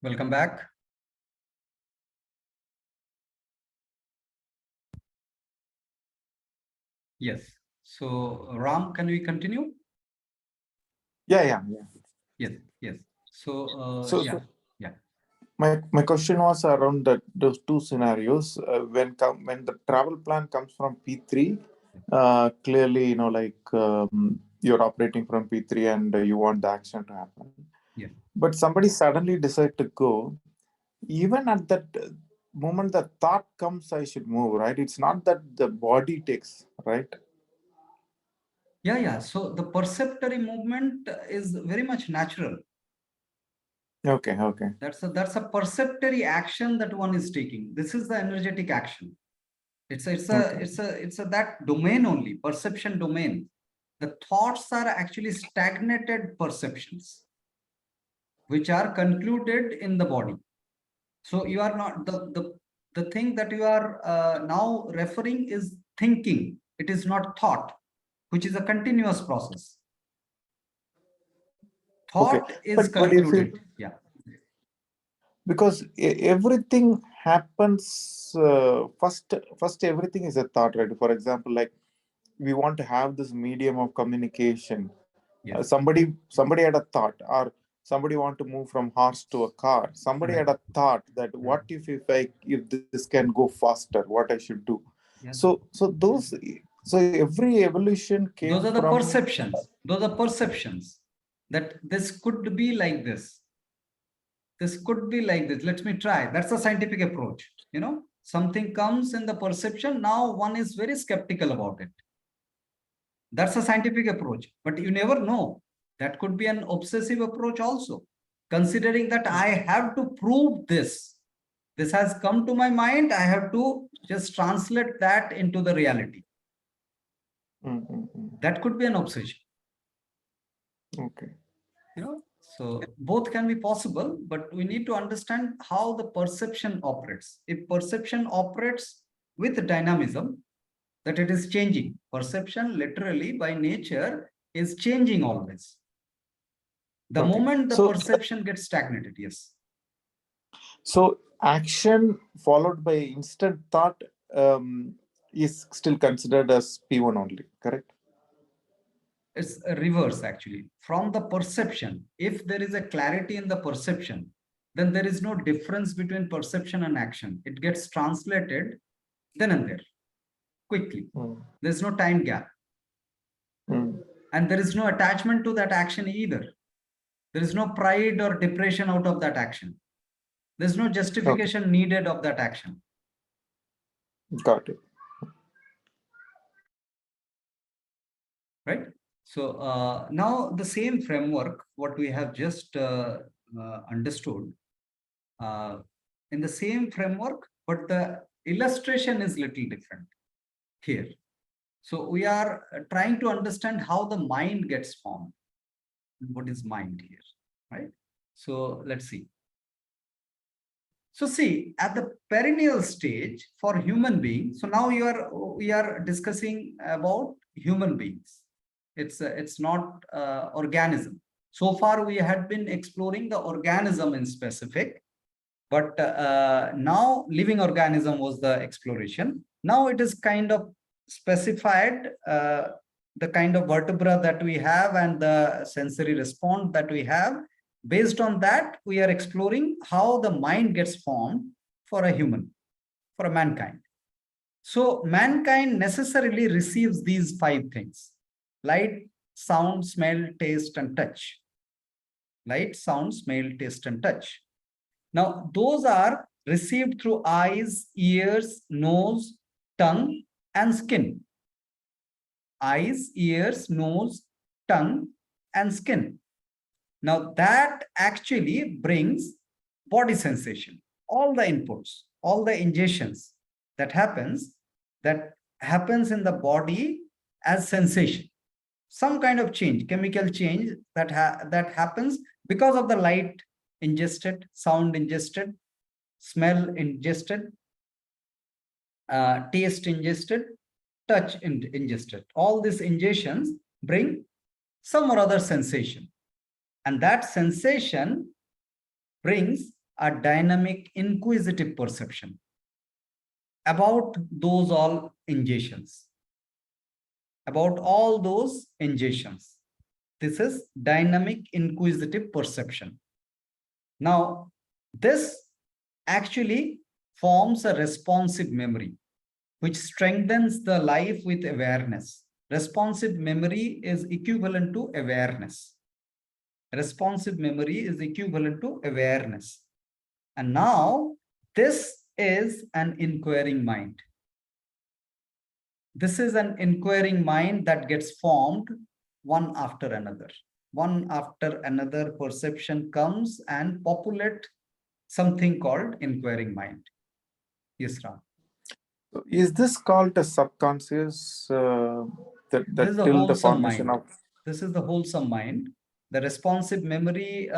Welcome back. Yes. So, Ram, can we continue? Yeah. Yes. So, So, yeah. my question was around those two scenarios. When the travel plan comes from P3, clearly, you're operating from P3 and you want the action to happen. Yeah. But somebody suddenly decide to go. Even at that moment, the thought comes, I should move, right? It's not that the body takes, right? Yeah. So the perceptory movement is very much natural. Okay. That's a perceptory action that one is taking. This is the energetic action. It's a that domain only, perception domain. The thoughts are actually stagnated perceptions, which are concluded in the body. So you are not the thing that you are now referring is thinking. It is not thought, which is a continuous process. Thought Okay. is But if concluded. Yeah. Because everything happens first everything is a thought, right? For example, like we want to have this medium of communication. Yes. Somebody had a thought, or somebody want to move from horse to a car. Somebody Right. had a thought that what if this can go faster, what I should do. Yes. So every evolution came Those are the from perceptions. Those are perceptions that this could be like this. This could be like this. Let me try. That's a scientific approach. Something comes in the perception. Now one is very skeptical about it. That's a scientific approach, but you never know. That could be an obsessive approach also, considering that I have to prove this. This has come to my mind. I have to just translate that into the reality. That could be an obsession. Okay. So both can be possible, but we need to understand how the perception operates. If perception operates with dynamism, that it is changing. Perception literally by nature is changing always. The moment the perception gets stagnated, yes. So action followed by instant thought is still considered as P1 only, correct? It's a reverse actually. From the perception, if there is a clarity in the perception, then there is no difference between perception and action. It gets translated then and there, quickly. There's no time gap. And there is no attachment to that action either. There is no pride or depression out of that action. There's no justification needed of that action. Got it. Right? So now the same framework, what we have just understood, in the same framework, but the illustration is little different here. So we are trying to understand how the mind gets formed. What is mind here, right? So let's see. So see, at the perennial stage for human beings, so now we are discussing about human beings. It's not organism. So far we had been exploring the organism in specific, but now living organism was the exploration. Now it is kind of specified the kind of vertebra that we have and the sensory response that we have. Based on that, we are exploring how the mind gets formed for a human, for a mankind. So mankind necessarily receives these 5 things: light, sound, smell, taste, and touch. Light, sound, smell, taste, and touch. Now, those are received through eyes, ears, nose, tongue, and skin. Eyes, ears, nose, tongue, and skin. Now, that actually brings body sensation. All the inputs, all the ingestions that happens in the body as sensation. Some kind of change, chemical change that happens because of the light ingested, sound ingested, smell ingested, taste ingested, touch ingested. All these ingestions bring some or other sensation. And that sensation brings a dynamic inquisitive perception about those all ingestions. About all those ingestions. This is dynamic inquisitive perception. Now, this actually forms a responsive memory, which strengthens the life with awareness. Responsive memory is equivalent to awareness. Responsive memory is equivalent to awareness. And now, this is an inquiring mind. This is an inquiring mind that gets formed one after another. One after another perception comes and populate something called inquiring mind. Yes, Ram. So is this called a subconscious that This is the till the wholesome formation mind. of? This is the wholesome mind. The responsive memory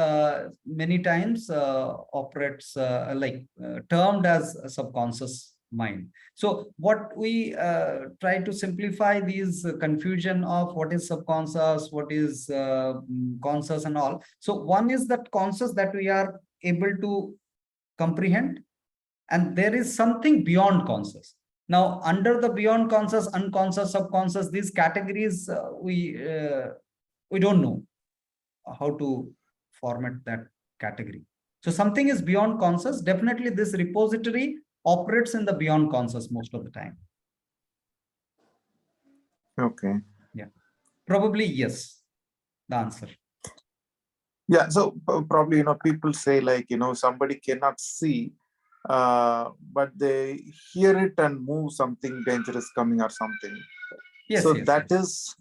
many times operates termed as a subconscious mind. So what we try to simplify these confusion of what is subconscious, what is conscious and all. So one is that conscious that we are able to comprehend, and there is something beyond conscious. Now, under the beyond conscious, unconscious, subconscious, these categories we don't know how to format that category. So something is beyond conscious. Definitely, this repository operates in the beyond conscious most of the time. Okay. Yeah, probably yes. The answer. Yeah. So probably, you know, people say like, you know, somebody cannot see, but they hear it and move something dangerous coming or something. Yes, So yes, that yes. is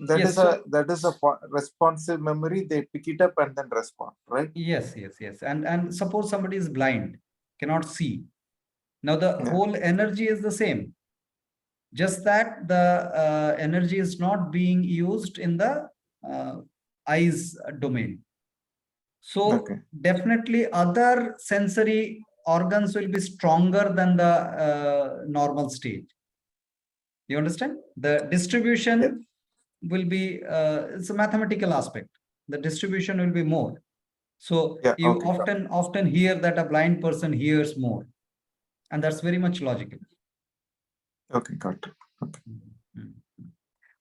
that Yes, is so- a responsive memory. They pick it up and then respond, right? Yes, yes, yes. And suppose somebody is blind, cannot see. Now the Yeah. whole energy is the same. Just that the energy is not being used in the eyes domain. So Okay. definitely other sensory organs will be stronger than the normal stage. You understand? The distribution will be, it's a mathematical aspect. The distribution will be more. So Yeah. you Okay. often hear that a blind person hears more. And that's very much logical. Okay. Got it. Okay.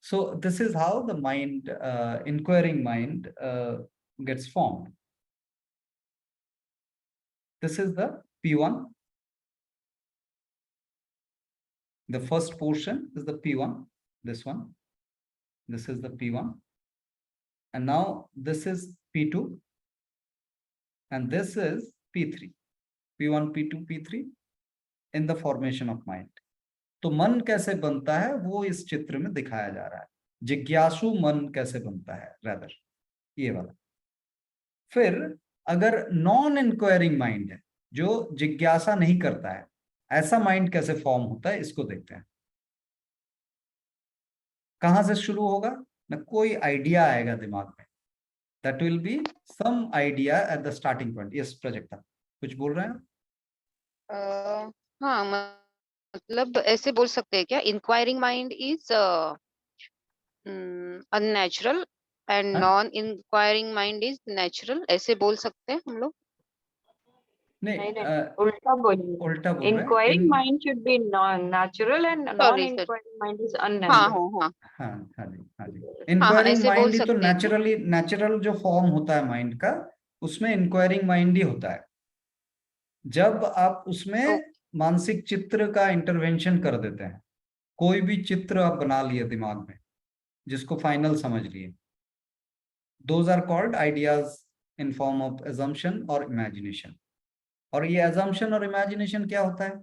So this is how the mind, inquiring mind gets formed. This is the P1. The first portion is the P1, this one. This is the P1. And now this is P2. And this is P3. P1, P2, P3 in the formation of mind. तो मन कैसे बनता है वो इस चित्र में दिखाया जा रहा है. जिज्ञासु मन कैसे बनता है, rather ये वाला. फिर अगर नॉन इंक्वायरिंग माइंड है, जो जिज्ञासा नहीं करता है, ऐसा माइंड कैसे फॉर्म होता है, इसको देखते हैं. कहां से शुरू होगा ना, कोई आइडिया आएगा दिमाग में. That will be some idea at the starting point. Yes Prajakta, कुछ बोल रहे हैं? हाँ, मतलब ऐसे बोल सकते हैं क्या, enquiring mind is unnatural and non enquiring mind is natural, ऐसे बोल सकते हैं हम लोग? नहीं, उल्टा बोलिए. उल्टा बोल रहे हैं. Inquiring mind should be non-natural and non-inquiring mind is unnatural. हाँ जी. इंक्वायरिंग ऐसे बोल माइंड ही तो सकते हैं नेचुरल जो फॉर्म होता है माइंड का, उसमें इंक्वायरिंग माइंड ही होता है. जब आप उसमें मानसिक चित्र का इंटरवेंशन कर देते हैं, कोई भी चित्र आप बना लिए दिमाग में जिसको फाइनल समझ लिए, those are called ideas in form of assumption और इमेजिनेशन. और ये assumption और इमेजिनेशन क्या होता है?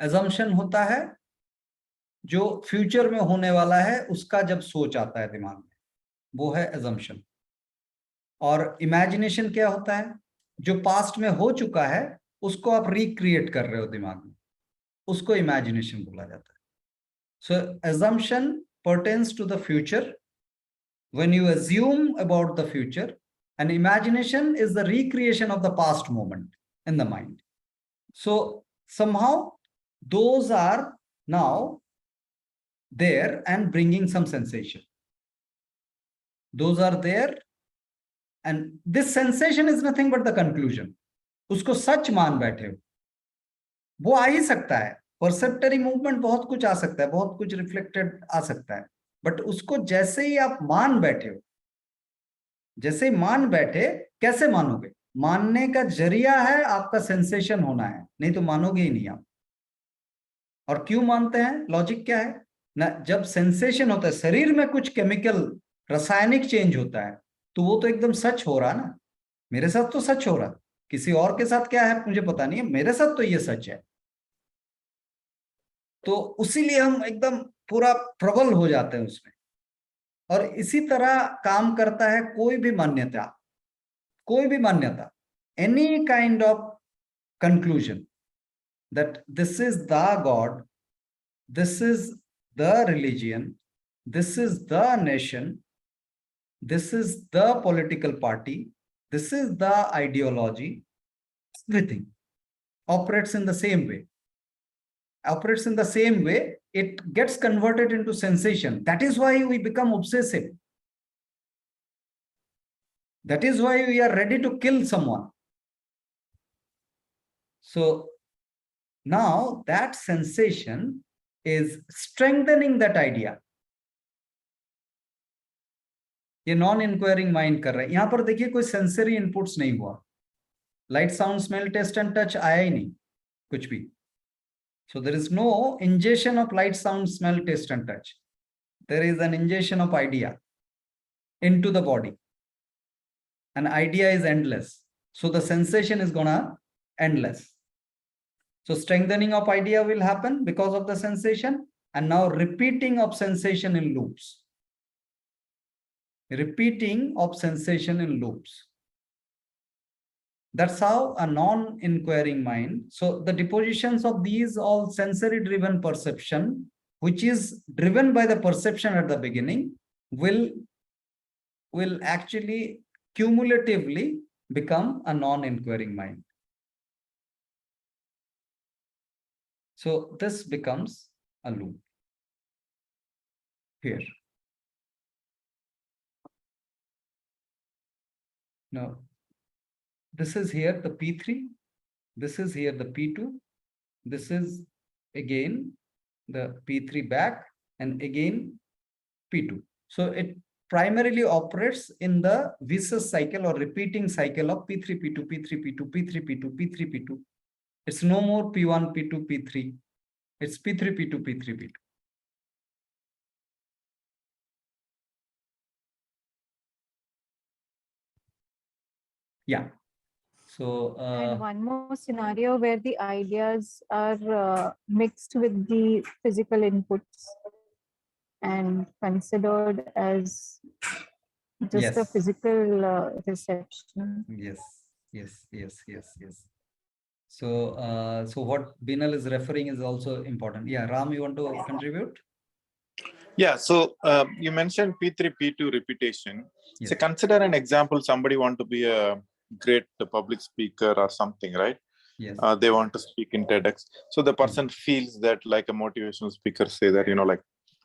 assumption होता है जो फ्यूचर में होने वाला है उसका जब सोच आता है दिमाग में, वो है assumption. और इमेजिनेशन क्या होता है? जो पास्ट में हो चुका है उसको आप रिक्रिएट कर रहे हो दिमाग में, उसको इमेजिनेशन बोला जाता है. सो assumption pertains to the future, when you assume about the future, and imagination is the recreation of the past moment in the mind. So somehow those are now there and bringing some sensation. Those are there, and this sensation is nothing but the conclusion. उसको सच मान बैठे हो, वो आ ही सकता है। परसेप्टरी movement बहुत कुछ आ सकता है, बहुत कुछ रिफ्लेक्टेड आ सकता है, बट उसको जैसे ही आप मान बैठे हो, जैसे ही मान बैठे, कैसे मानोगे? मानने का जरिया है आपका सेंसेशन होना है, नहीं तो मानोगे ही नहीं आप। और क्यों मानते हैं? लॉजिक क्या है ना, जब सेंसेशन होता है, शरीर में कुछ केमिकल रासायनिक चेंज होता है, तो वो तो एकदम सच हो रहा ना। मेरे साथ तो सच हो रहा, किसी और के साथ क्या है मुझे पता नहीं है, मेरे साथ तो ये सच है। तो उसीलिए हम एकदम पूरा प्रबल हो जाते हैं उसमें। और इसी तरह काम करता है कोई भी मान्यता, कोई भी मान्यता, any kind of conclusion that this is the God, this is the religion, this is the nation, this is the political party, this is the ideology, everything operates in the same way. Operates in the same way, it gets converted into sensation. That is why we become obsessive. That is why we are ready to kill someone. So now that sensation is strengthening that idea. ये non enquiring mind कर रहा है। यहां पर देखिए कोई sensory inputs नहीं हुआ, light sound smell taste and touch आया ही नहीं कुछ भी। So there is no injection of light sound smell taste and touch, there is an injection of idea into the body. An idea is endless, so the sensation is gonna endless. So strengthening of idea will happen because of the sensation, and now repeating of sensation in loops. Repeating of sensation in loops. That's how a non-inquiring mind. So the depositions of these all sensory driven perception, which is driven by the perception at the beginning, will actually cumulatively become a non-inquiring mind. So this becomes a loop here. Now, this is here the P3, this is here the P2, this is again the P3 back, and again P2. So it primarily operates in the vicious cycle or repeating cycle of P3, P2, P3, P2, P3, P2, P3, P2. It's no more P1, P2, P3. It's P3, P2, P3, P2. Yeah. So And one more scenario where the ideas are mixed with the physical inputs and considered as just a yes, physical reception. yes. So so what Binal is referring is also important. Yeah, Ram, you want to contribute? Yeah, so you mentioned P3, P2 repetition. Yes. So consider an example, somebody want to be a great public speaker or something, right? Yes. They want to speak in TEDx. So the person feels that, like a motivational speaker say that, like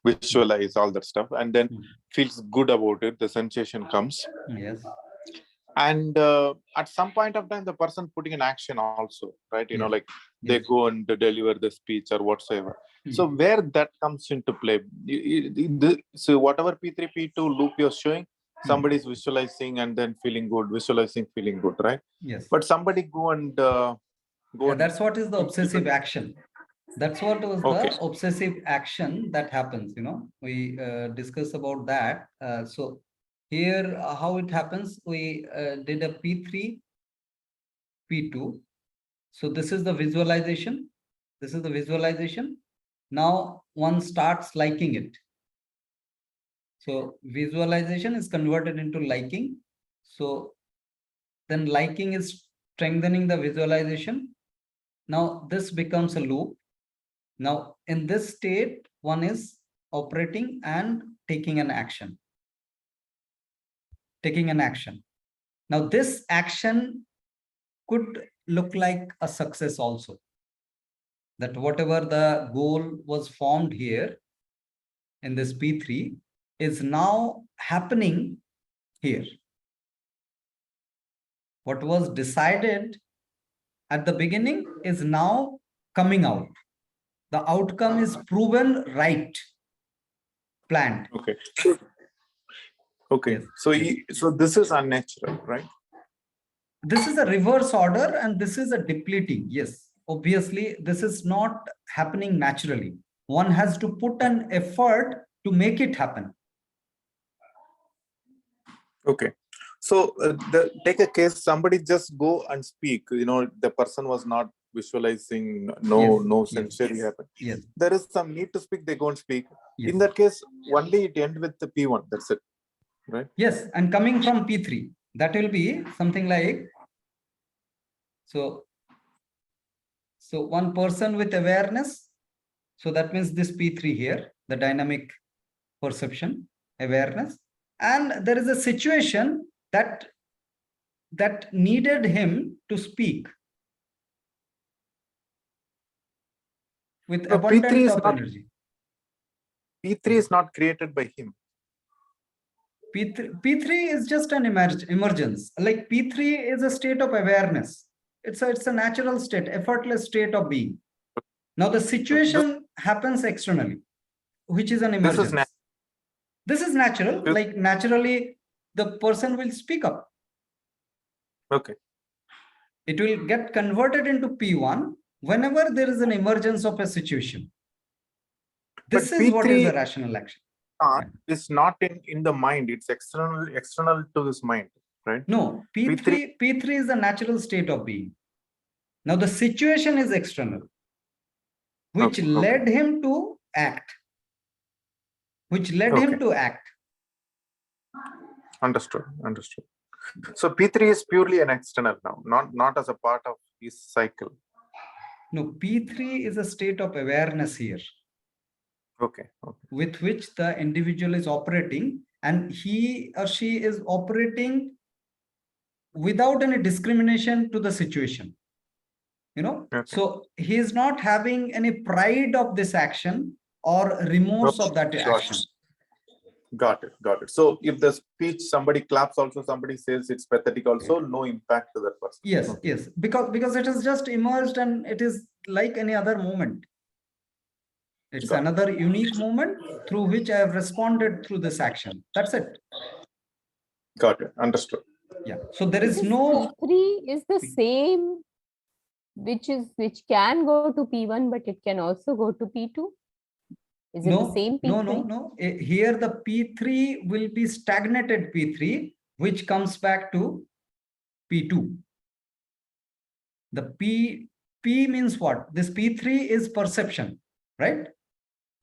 visualize all that stuff, and then feels good about it. The sensation comes. Yes. And at some point of time, the person putting in action also, right? Yes. Like they Yes. go and deliver the speech or whatsoever. So where that comes into play, so whatever P3, P2 loop you're showing, somebody is visualizing and then feeling good, visualizing, feeling good, right? Yes. But somebody go and that's what is the obsessive action. That's what was Okay. the obsessive action that happens. We discuss about that. So here, how it happens, we did a P3, P2. So this is the visualization. This is the visualization. Now one starts liking it. So visualization is converted into liking. So then liking is strengthening the visualization. Now this becomes a loop. Now in this state, one is operating and taking an action. Taking an action. Now this action could look like a success also. That whatever the goal was formed here in this P3 is now happening here. What was decided at the beginning is now coming out. The outcome is proven right, planned. Okay. Okay. Yes, So yes. so this is unnatural, right? This is a reverse order and this is a depleting. Yes, obviously, this is not happening naturally. One has to put an effort to make it happen. Okay. So take a case, somebody just go and speak, the person was not visualizing, no Yes, sensory happen. Yes, There is some need to speak, they go and speak. yes. In that case, only it end with the P1, that's it, right? Yes, and coming from P3, that will be something like, so one person with awareness, so that means this P3 here, the dynamic perception, awareness, and there is a situation that needed him to speak with No, P3 abundance is of not- energy. P3 is not created by him. P3 is just an emergence. Like P3 is a state of awareness. It's a natural state, effortless state of being. Now the situation happens externally, which is an This emergence. is natural. This is natural. Yes. Like naturally, the person will speak up. Okay. It will get converted into P1 whenever there is an emergence of a situation. This But is what is P3 the rational action. It's not in the mind, it's external to his mind, right? No, P3 is a natural state of being. Now the situation is external, which Okay, led him to act. Understood. So P3 is purely an external now, not as a part of his cycle. No, P3 is a state of awareness here, Okay. with which the individual is operating, and he or she is operating without any discrimination to the situation. Okay. So he is not having any pride of this action or remorse of that action. Got it. So if the speech, somebody claps also, somebody says it's pathetic also, no impact to that person. Yes, Okay. yes, because it has just emerged and it is like any other moment. It's Got it. another unique moment through which I have responded through this action. That's it. Got it. Understood. Yeah. So there is This no. P3 is the same, which can go to P1, but it can also go to P2. Is it the same P3? No. Here the P3 will be stagnated P3, which comes back to P2. The P means what? This P3 is perception, right?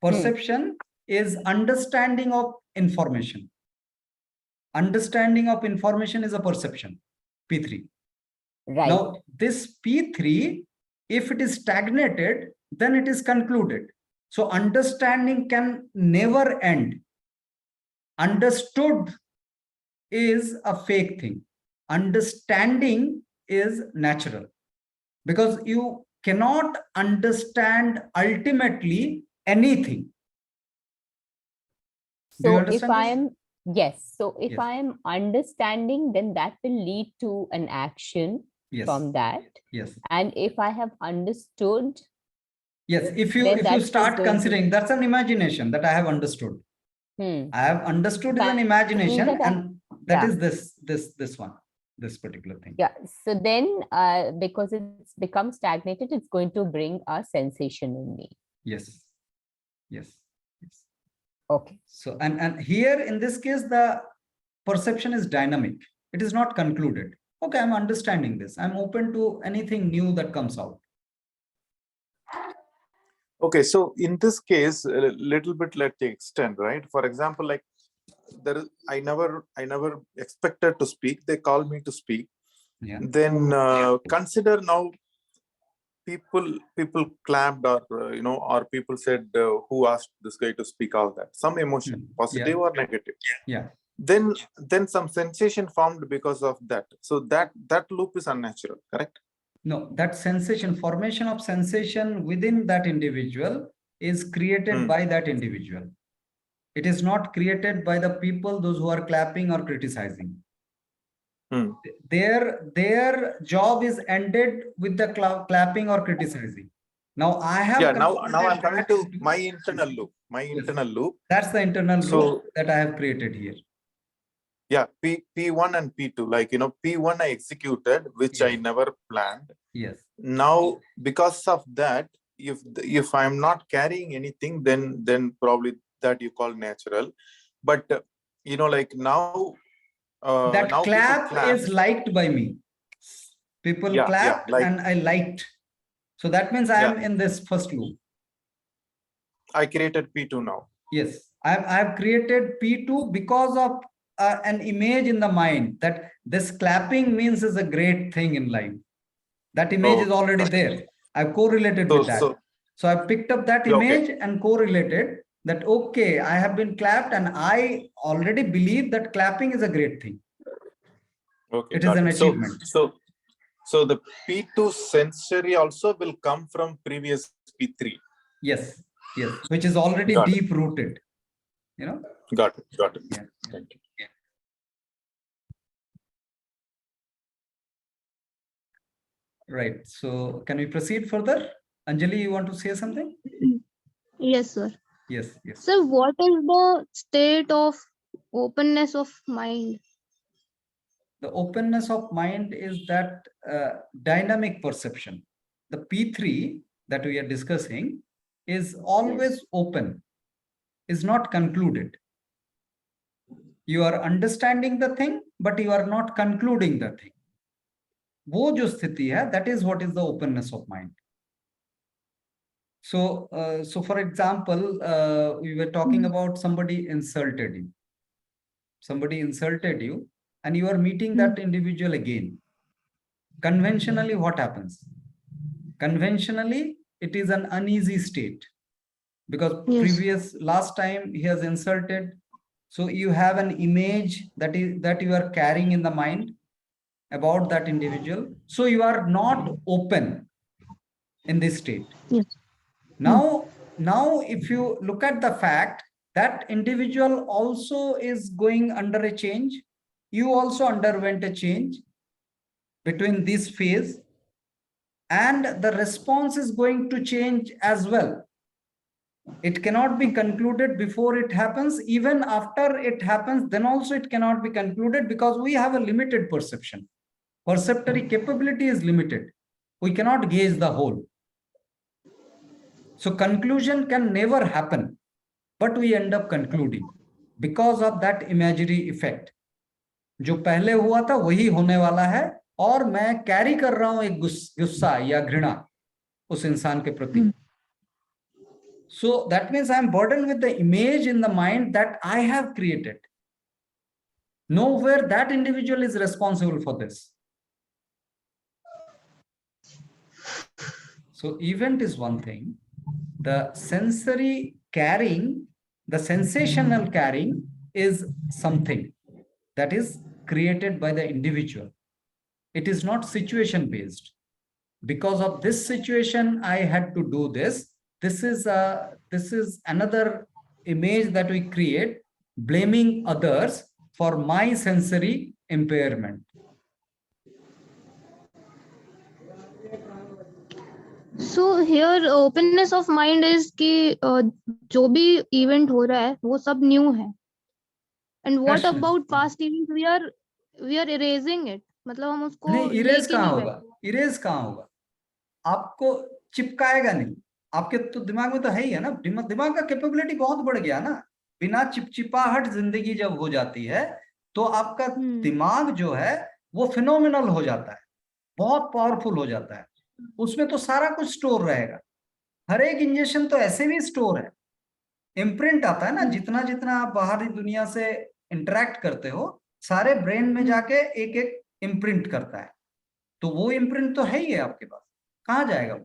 Perception is understanding of information. Understanding of information is a perception, P3. Right. Now, this P3, if it is stagnated, then it is concluded. So understanding can never end. Understood is a fake thing. Understanding is natural. Because you cannot understand ultimately anything. Do you So if understand I this? am, yes. So if Yes. I am understanding, then that will lead to an action Yes. from that. Yes. And if I have understood, Yes. If you then that is start going to- considering, that's an imagination that I have understood. I have understood is an That imagination, means that and that yeah. is this one, this particular thing. yeah. So then because it's become stagnated, it's going to bring a sensation in me. Yes. Okay. So and here in this case, the perception is dynamic. It is not concluded. Okay, I'm understanding this. I'm open to anything new that comes out. Okay, so in this case, a little bit let me extend, right? For example, like I never expected to speak. They called me to speak. Yeah. Then consider now people clapped or or people said who asked this guy to speak, all that, some emotion, positive or negative. Yeah. Then some sensation formed because of that. So that loop is unnatural, correct? No, that sensation, formation of sensation within that individual is created by that individual. It is not created by the people, those who are clapping or criticizing. Hmm. Their job is ended with the clapping or criticizing. Now I have Yeah, now I'm converted coming that to into- my internal loop. My Yes. internal loop. That's the internal So- loop that I have created here. Yeah, P1 and P2, like, P1 I executed, which I Yes. never planned. Yes. Now, because of that, if I'm not carrying anything, then probably that you call natural. But like now, That now people clap is liked by me. People Yeah, clapped like- and I liked. So that means I am in this first loop. I created P2 now. Yes, I've created P2 because of an image in the mind that this clapping means is a great thing in life. That image is Okay, already got it. there. I've correlated So- with that. so- So I picked up that Yeah, okay. image and correlated that, okay, I have been clapped and I already believe that clapping is a great thing. Okay, It is got an it. achievement. So the P2 sensory also will come from previous P3. Yes, yes, which is already Got it. deep rooted. Got it. Yeah. Thank you. Right. So can we proceed further? Anjali, you want to say something? Yes, sir. Yes, yes. So what is the state of openness of mind? The openness of mind is that dynamic perception. The P3 that we are discussing is always open, is not concluded. You are understanding the thing, but you are not concluding the thing. वो जो स्थिति है, that is what is the openness of mind. So for example, we were talking about somebody insulted you. Somebody insulted you and you are meeting that individual again. Conventionally, what happens? Conventionally, it is an uneasy state because Yes. last time he has insulted. So you have an image that you are carrying in the mind about that individual. So you are not open in this state. Yes. Now, if you look at the fact that individual also is going under a change, you also underwent a change between this phase, and the response is going to change as well. It cannot be concluded before it happens. Even after it happens, then also it cannot be concluded because we have a limited perception. Perceptory capability is limited. We cannot gauge the whole. So conclusion can never happen, but we end up concluding because of that imagery effect. जो पहले हुआ था वही होने वाला है और मैं कैरी कर रहा हूं एक गुस्सा या घृणा उस इंसान के प्रति. So that means I am burdened with the image in the mind that I have created. Nowhere that individual is responsible for this. So event is one thing. The sensory carrying, the sensational carrying is something that is created by the individual. It is not situation based. Because of this situation, I had to do this. This is another image that we create, blaming others for my sensory impairment. So here openness of mind is कि जो भी event हो रहा है वो सब new है. And what Question. about past event? We are erasing it. मतलब हम उसको नहीं, इरेज लेके कहाँ नहीं होगा? बैठे. इरेज कहाँ होगा? आपको चिपकाएगा नहीं. आपके तो दिमाग में तो है ही है ना. दिमाग का कैपेबिलिटी बहुत बढ़ गया ना. बिना चिपचिपाहट जिंदगी जब हो जाती है तो आपका दिमाग जो है वो फिनोमिनल हो जाता है, बहुत पावरफुल हो जाता है. उसमें तो सारा कुछ स्टोर रहेगा. हर एक इंजेक्शन तो ऐसे भी स्टोर है. इम्प्रिंट आता है ना, जितना जितना आप बाहरी दुनिया से इंटरेक्ट करते हो सारे ब्रेन में जाके एक एक इम्प्रिंट करता है. तो वो इम्प्रिंट तो है ही है आपके पास. कहाँ जाएगा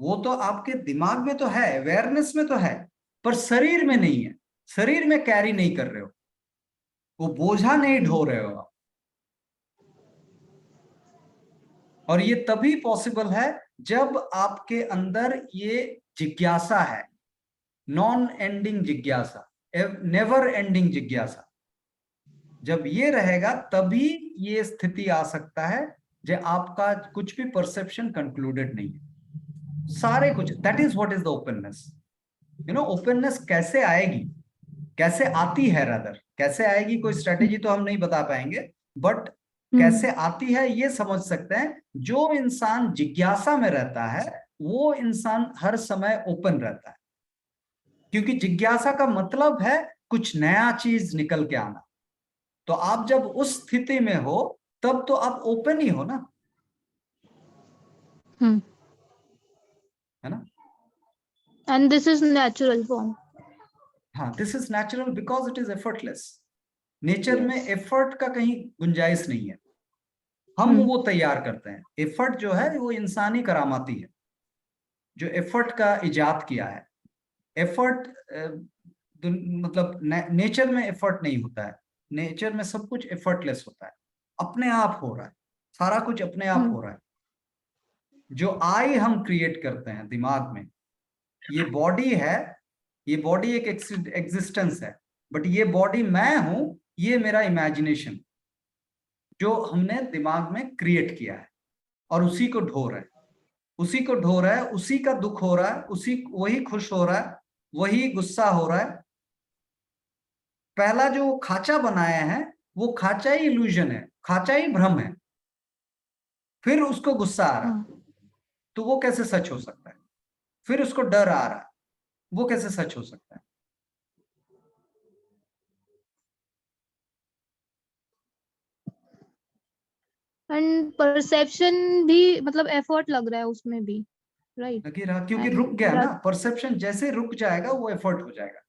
वो तो आपके दिमाग में तो है, अवेयरनेस में तो है, पर शरीर में नहीं है. शरीर में कैरी नहीं कर रहे हो, वो बोझा नहीं ढो रहे हो आप. और ये तभी पॉसिबल है जब आपके अंदर ये जिज्ञासा है, नॉन एंडिंग जिज्ञासा, नेवर एंडिंग जिज्ञासा. जब ये रहेगा तभी ये स्थिति आ सकता है जो आपका कुछ भी परसेप्शन कंक्लूडेड नहीं है, सारे कुछ। That is what is the openness. Openness कैसे आएगी, कैसे आती है, रादर कैसे आएगी, कोई स्ट्रेटेजी तो हम नहीं बता पाएंगे, बट कैसे आती है ये समझ सकते हैं। जो इंसान जिज्ञासा में रहता है वो इंसान हर समय ओपन रहता है, क्योंकि जिज्ञासा का मतलब है कुछ नया चीज निकल के आना। तो आप जब उस स्थिति में हो तब तो आप ओपन ही हो ना, है ना। And this is natural form. हाँ, this is natural because it is effortless. Nature में एफर्ट का कहीं गुंजाइश नहीं है, हम वो तैयार करते हैं। एफर्ट जो है वो इंसानी करामाती है, जो एफर्ट का इजाद किया है। एफर्ट मतलब नेचर में एफर्ट नहीं होता है, नेचर में सब कुछ एफर्टलेस होता है, अपने आप हो रहा है, सारा कुछ अपने आप हो रहा है। जो आई हम क्रिएट करते हैं दिमाग में, ये बॉडी है, ये बॉडी एक एग्जिस्टेंस है, बट ये बॉडी मैं हूं, ये मेरा इमेजिनेशन जो हमने दिमाग में क्रिएट किया है, और उसी को ढो रहा है, उसी को ढो रहा है, उसी का दुख हो रहा है, वही खुश हो रहा है, वही गुस्सा हो रहा है। पहला जो खाचा बनाया है वो खाचा ही इल्यूजन है, खाचा ही भ्रम है, फिर उसको गुस्सा आ रहा है, तो वो कैसे सच हो सकता है। फिर उसको डर आ रहा है, वो कैसे सच हो सकता है। एंड परसेप्शन भी मतलब एफर्ट लग रहा है उसमें भी, राइट। लगी रहा, क्योंकि रुक गया ना परसेप्शन, जैसे रुक जाएगा वो एफर्ट हो जाएगा।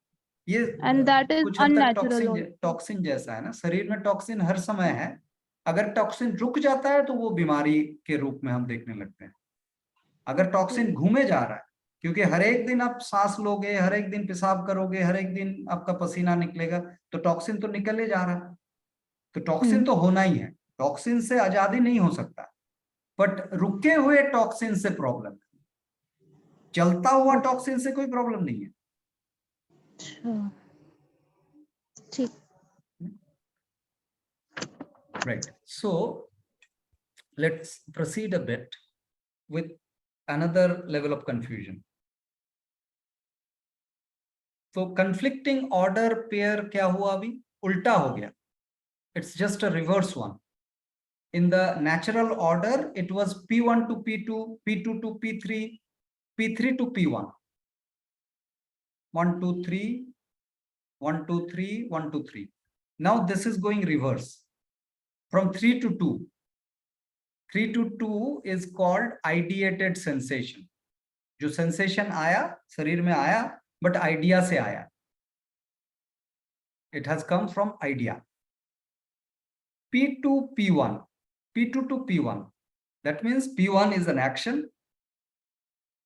ये एंड दैट इज कुछ हद तक अननेचुरल। टॉक्सिन जैसा है ना, शरीर में टॉक्सिन हर समय है, अगर टॉक्सिन रुक जाता है तो वो बीमारी के रूप में हम देखने लगते हैं। अगर टॉक्सिन घूमे जा रहा है, क्योंकि हर एक दिन आप सांस लोगे, हर एक दिन पेशाब करोगे, हर एक दिन आपका पसीना निकलेगा, तो टॉक्सिन तो निकले जा रहा है, तो टॉक्सिन तो होना ही है, टॉक्सिन से आजादी नहीं हो सकता। बट रुके हुए टॉक्सिन से प्रॉब्लम है, चलता हुआ टॉक्सिन से कोई प्रॉब्लम नहीं है। ठीक। Right. So let's proceed a bit with another level of confusion. So conflicting order pair क्या हुआ अभी, उल्टा हो गया। It's just a reverse one. In the natural order, it was P1 to P2, P2 to P3, P3 to P1. 1, 2, 3, 1, 2, 3, 1, 2, 3. Now this is going reverse. From 3 to 2. 3 to 2 is called ideated sensation. जो sensation आया, शरीर में आया, but idea से आया. It has come from idea. P2, P1. P2 to P1. That means P1 is an action,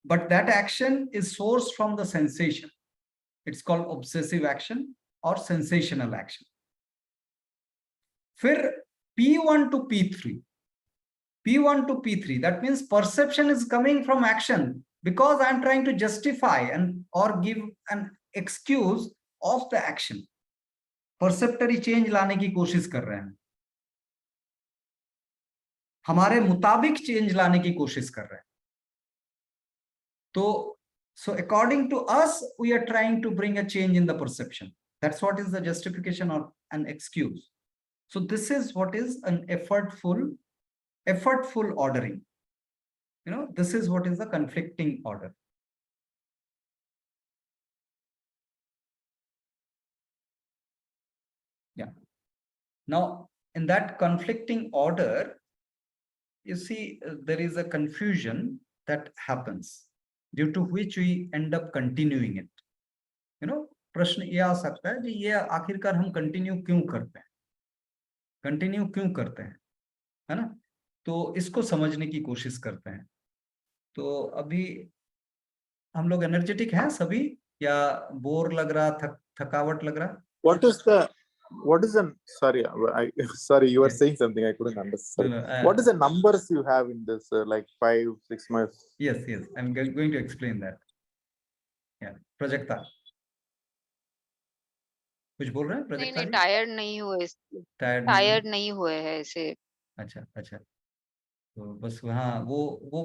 but that action is sourced from the sensation. It's called obsessive action or sensational action. फिर P1 to P3. P1 to P3, that means perception is coming from action, because I'm trying to justify and or give an excuse of the action. Perceptory change लाने की कोशिश कर रहे हैं, हमारे मुताबिक change लाने की कोशिश कर रहे हैं। तो so according to us, we are trying to bring a change in the perception. That's what is the justification or an excuse. So this is what is an effortful ordering. This is what is the conflicting order. Yeah. Now, in that conflicting order, you see, there is a confusion that happens, due to which we end up continuing it. प्रश्न ये आ सकता है कि ये आखिरकार हम continue क्यों करते हैं, है ना। तो इसको समझने की कोशिश करते हैं। तो अभी हम लोग एनर्जेटिक हैं सभी, या बोर लग रहा, थकावट लग रहा? What is an sorry you were saying something I couldn't understand. What is the numbers you have in this like 5, 6 months? Yes, I'm going to explain that. Yeah, Prajakta, कुछ बोल रहे हैं नहीं प्रोजेक्ट नहीं टायर्ड नहीं हुए tired नहीं हुए हैं ऐसे। अच्छा अच्छा, तो बस हाँ वो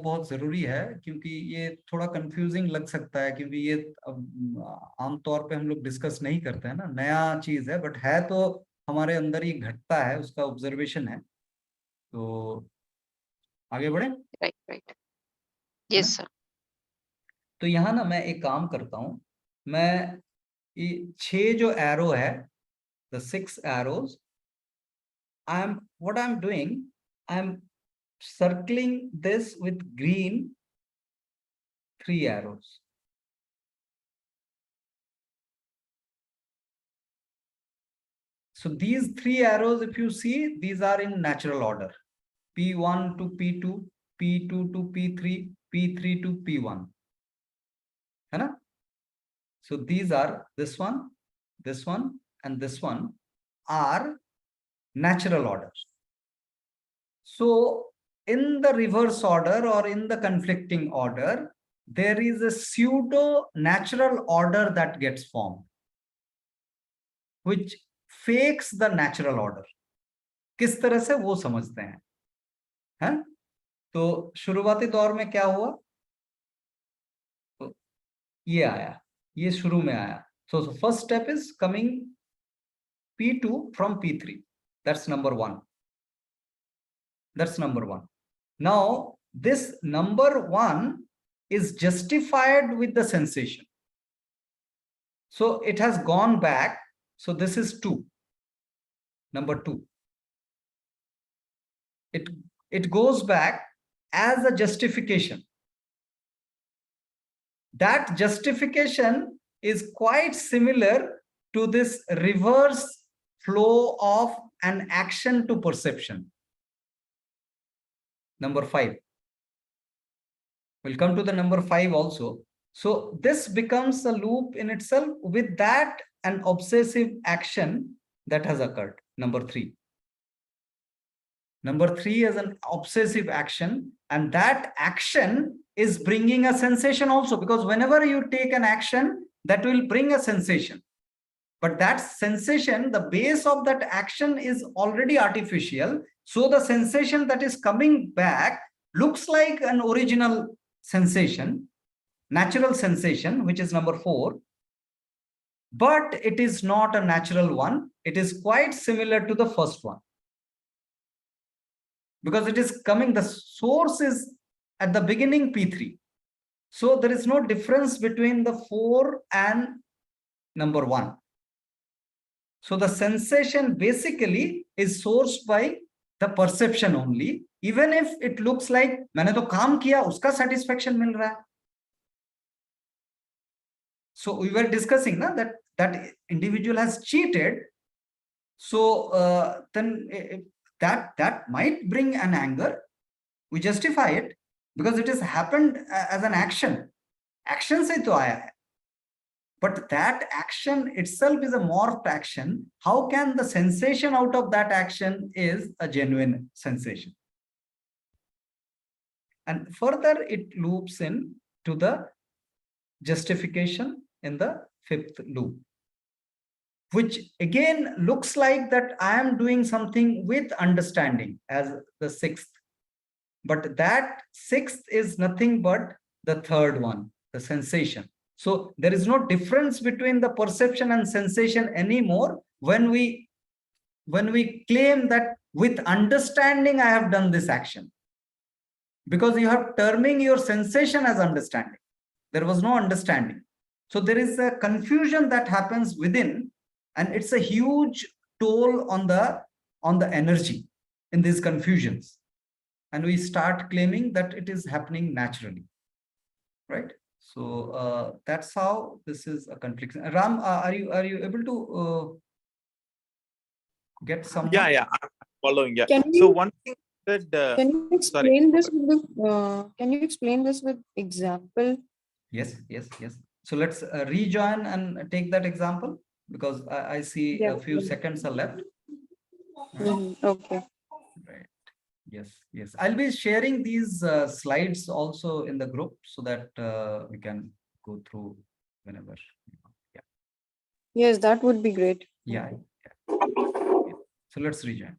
बहुत जरूरी है, क्योंकि ये थोड़ा कंफ्यूजिंग लग सकता है, क्योंकि ये अब आमतौर पे हम लोग डिस्कस नहीं करते हैं ना, नया चीज है, बट है तो हमारे अंदर ही घटता है, उसका ऑब्जर्वेशन है। तो आगे बढ़े। Right right, yes sir. तो यहाँ ना मैं एक काम करता हूँ, मैं ये 6 जो एरो है, the 6 arrows, what I'm doing, I'm circling this with green 3 arrows. So these 3 arrows, if you see, these are in natural order. P1 to P2, P2 to P3, P3 to P1. है ना? So these are this one, and this one are natural orders. So in the reverse order or in the conflicting order, there is a pseudo natural order that gets formed, which fakes the natural order. किस तरह से वो समझते हैं? तो शुरुआती दौर में क्या हुआ? तो ये आया, ये शुरू में आया. So the first step is coming P2 from P3. That's number 1. That's number 1. Now, this number 1 is justified with the sensation. So it has gone back. So this is 2. Number 2. It goes back as a justification. That justification is quite similar to this reverse flow of an action to perception. Number 5. We'll come to the number 5 also. So this becomes a loop in itself. With that, an obsessive action that has occurred. Number 3. Number 3 is an obsessive action, and that action is bringing a sensation also, because whenever you take an action, that will bring a sensation. But that sensation, the base of that action is already artificial. So the sensation that is coming back looks like an original sensation, natural sensation, which is number 4. But it is not a natural one. It is quite similar to the first one. Because it is coming, the source is at the beginning P3. So there is no difference between the 4 and number 1. So the sensation basically is sourced by the perception only, even if it looks like मैंने तो काम किया, उसका satisfaction मिल रहा है. So we were discussing na, that individual has cheated. So then that might bring an anger. We justify it because it has happened as an action. Action से तो आया है. But that action itself is a morphed action. How can the sensation out of that action is a genuine sensation? And further, it loops in to the justification in the 5th loop, which again looks like that I am doing something with understanding as the 6th. But that 6th is nothing but the 3rd one, the sensation. So there is no difference between the perception and sensation anymore when we claim that with understanding I have done this action, because you have terming your sensation as understanding. There was no understanding. So there is a confusion that happens within, and it's a huge toll on the energy in these confusions. And we start claiming that it is happening naturally, right? So that's how this is a conflict. Ram, are you able to get some? Yeah, I'm following. Yeah. Can So you- one thing that Can you explain this with can you explain this with example? Yes. So let's rejoin and take that example, because I see Yeah. a few seconds are left. Okay. Right. Yes. I'll be sharing these slides also in the group so that we can go through whenever. Yeah. Yes, that would be great. Yeah. So let's rejoin.